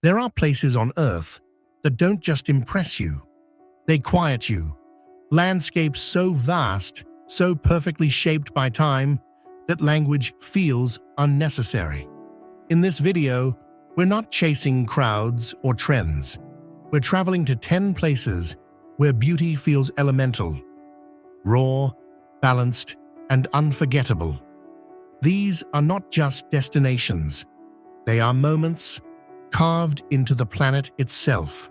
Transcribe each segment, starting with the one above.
There are places on Earth that don't just impress you, they quiet you. Landscapes so vast, so perfectly shaped by time, that language feels unnecessary. In this video, we're not chasing crowds or trends. We're traveling to 10 places where beauty feels elemental, raw, balanced, and unforgettable. These are not just destinations. They are moments carved into the planet itself.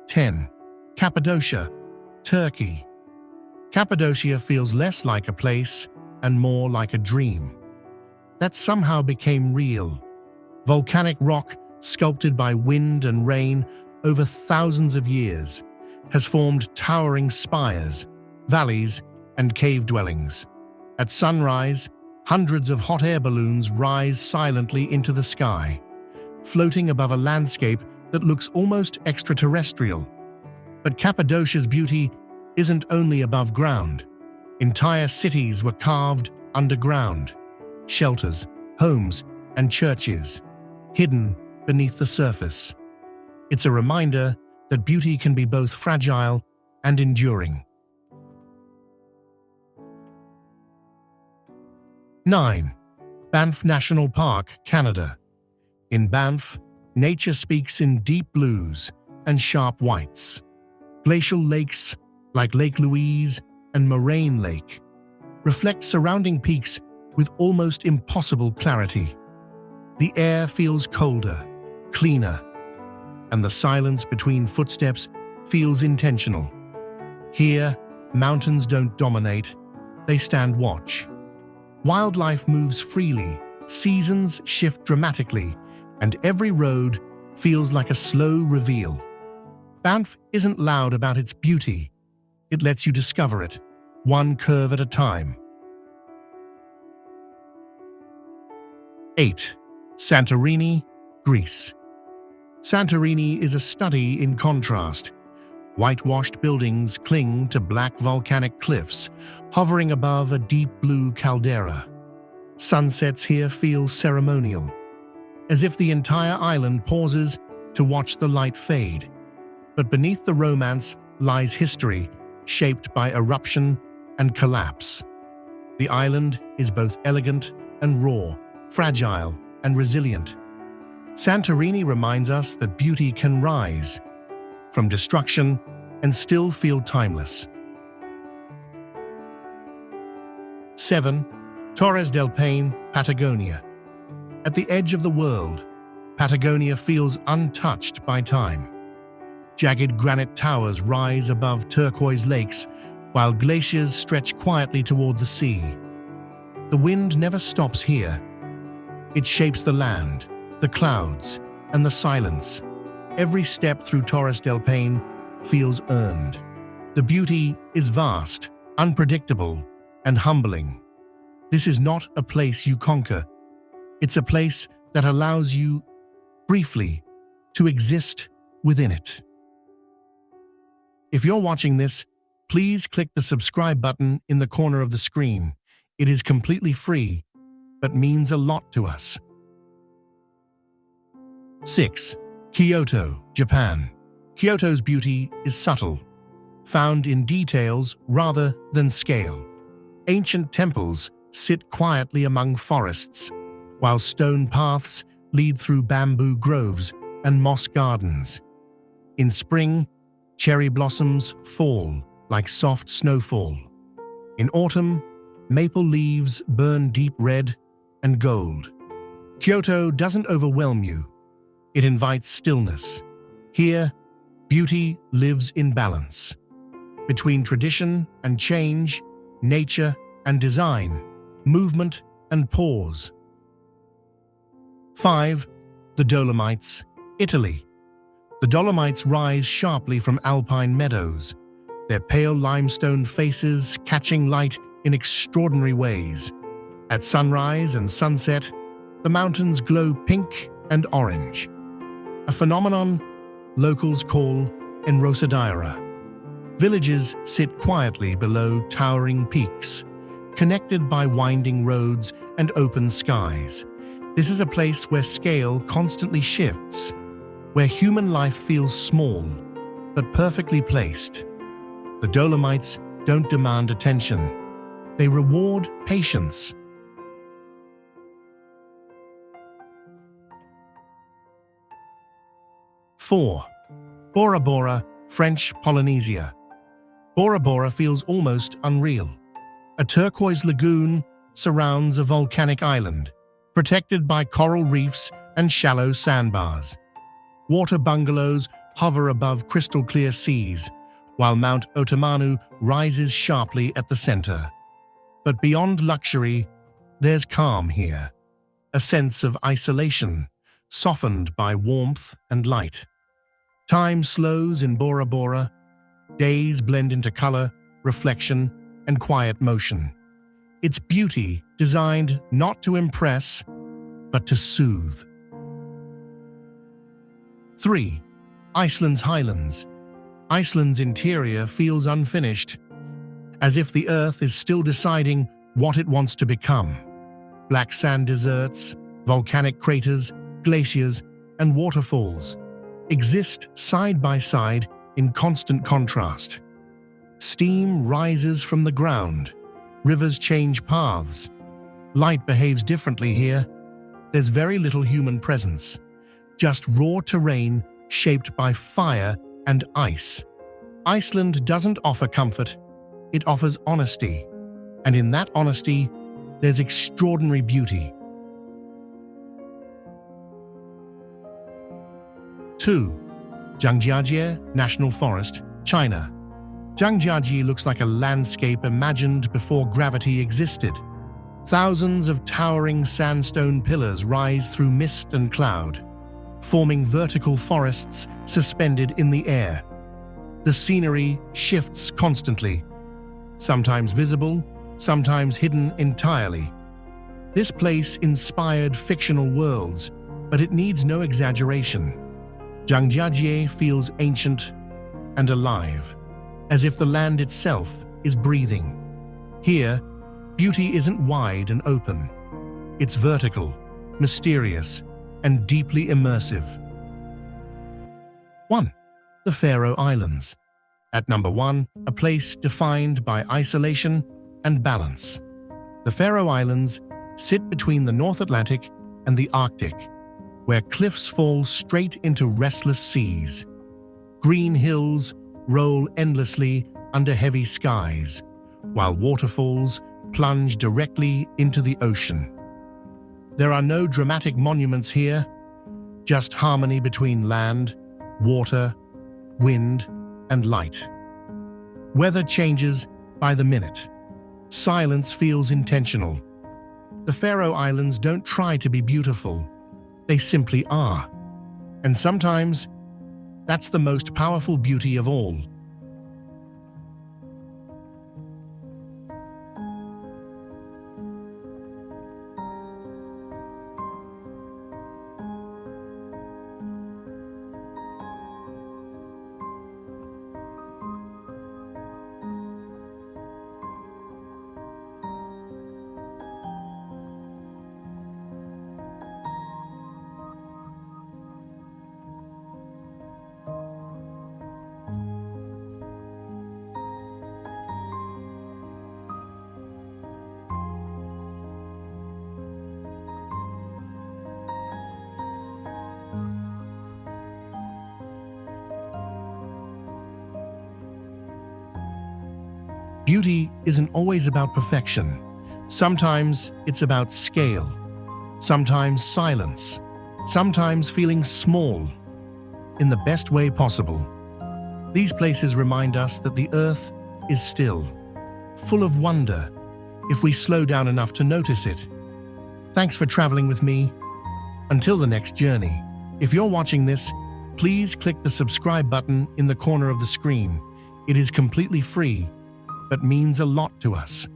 10. Cappadocia, Turkey. Cappadocia feels less like a place and more like a dream that somehow became real. Volcanic rock, sculpted by wind and rain over thousands of years, has formed towering spires, valleys, and cave dwellings. At sunrise, hundreds of hot air balloons rise silently into the sky, floating above a landscape that looks almost extraterrestrial. But Cappadocia's beauty isn't only above ground. Entire cities were carved underground. Shelters, homes, and churches, hidden beneath the surface. It's a reminder that beauty can be both fragile and enduring. 9. Banff National Park, Canada. In Banff, nature speaks in deep blues and sharp whites. Glacial lakes like Lake Louise and Moraine Lake reflect surrounding peaks with almost impossible clarity. The air feels colder, cleaner, and the silence between footsteps feels intentional. Here, mountains don't dominate, they stand watch. Wildlife moves freely, seasons shift dramatically, and every road feels like a slow reveal. Banff isn't loud about its beauty. It lets you discover it, one curve at a time. 8. Santorini, Greece. Santorini is a study in contrast. Whitewashed buildings cling to black volcanic cliffs, hovering above a deep blue caldera. Sunsets here feel ceremonial, as if the entire island pauses to watch the light fade. But beneath the romance lies history, shaped by eruption and collapse. The island is both elegant and raw, fragile and resilient. Santorini reminds us that beauty can rise from destruction and still feel timeless. 7. Torres del Paine, Patagonia. At the edge of the world, Patagonia feels untouched by time. Jagged granite towers rise above turquoise lakes, while glaciers stretch quietly toward the sea. The wind never stops here. It shapes the land, the clouds, and the silence. Every step through Torres del Paine feels earned. The beauty is vast, unpredictable, and humbling. This is not a place you conquer. It's a place that allows you, briefly, to exist within it. If you're watching this, please click the subscribe button in the corner of the screen. It is completely free, but means a lot to us. 6. Kyoto, Japan. Kyoto's beauty is subtle, found in details rather than scale. Ancient temples sit quietly among forests, while stone paths lead through bamboo groves and moss gardens. In spring, cherry blossoms fall like soft snowfall. In autumn, maple leaves burn deep red and gold. Kyoto doesn't overwhelm you. It invites stillness. Here, beauty lives in balance. Between tradition and change, nature and design, movement and pause. 5. The Dolomites, Italy. The Dolomites rise sharply from alpine meadows, their pale limestone faces catching light in extraordinary ways. At sunrise and sunset, the mountains glow pink and orange, a phenomenon locals call enrosadaira. Villages sit quietly below towering peaks, connected by winding roads and open skies. This is a place where scale constantly shifts, where human life feels small, but perfectly placed. The Dolomites don't demand attention. They reward patience. Four, Bora, French Polynesia. Bora feels almost unreal. A turquoise lagoon surrounds a volcanic island, protected by coral reefs and shallow sandbars. Water bungalows hover above crystal-clear seas, while Mount Otomanu rises sharply at the center. But beyond luxury, there's calm here, a sense of isolation, softened by warmth and light. Time slows in Bora. Days blend into color, reflection, and quiet motion. Its beauty designed not to impress, but to soothe. 3. Iceland's highlands. Iceland's interior feels unfinished, as if the earth is still deciding what it wants to become. Black sand deserts, volcanic craters, glaciers, and waterfalls exist side by side in constant contrast. Steam rises from the ground. Rivers change paths. Light behaves differently here. There's very little human presence, just raw terrain shaped by fire and ice. Iceland doesn't offer comfort, it offers honesty. And in that honesty, there's extraordinary beauty. 2. Zhangjiajie National Forest, China. Zhangjiajie looks like a landscape imagined before gravity existed. Thousands of towering sandstone pillars rise through mist and cloud, forming vertical forests suspended in the air. The scenery shifts constantly, sometimes visible, sometimes hidden entirely. This place inspired fictional worlds, but it needs no exaggeration. Zhangjiajie feels ancient and alive, as if the land itself is breathing. Here, beauty isn't wide and open. It's vertical, mysterious, and deeply immersive. 1. The Faroe Islands. At number 1, a place defined by isolation and balance. The Faroe Islands sit between the North Atlantic and the Arctic, where cliffs fall straight into restless seas. Green hills roll endlessly under heavy skies, while waterfalls plunge directly into the ocean. There are no dramatic monuments here, just harmony between land, water, wind, and light. Weather changes by the minute. Silence feels intentional. The Faroe Islands don't try to be beautiful. They simply are. And sometimes, that's the most powerful beauty of all. Beauty isn't always about perfection. Sometimes it's about scale, sometimes silence, sometimes feeling small, in the best way possible. These places remind us that the earth is still, full of wonder, if we slow down enough to notice it. Thanks for traveling with me. Until the next journey. If you're watching this, please click the subscribe button in the corner of the screen. It is completely free, but means a lot to us.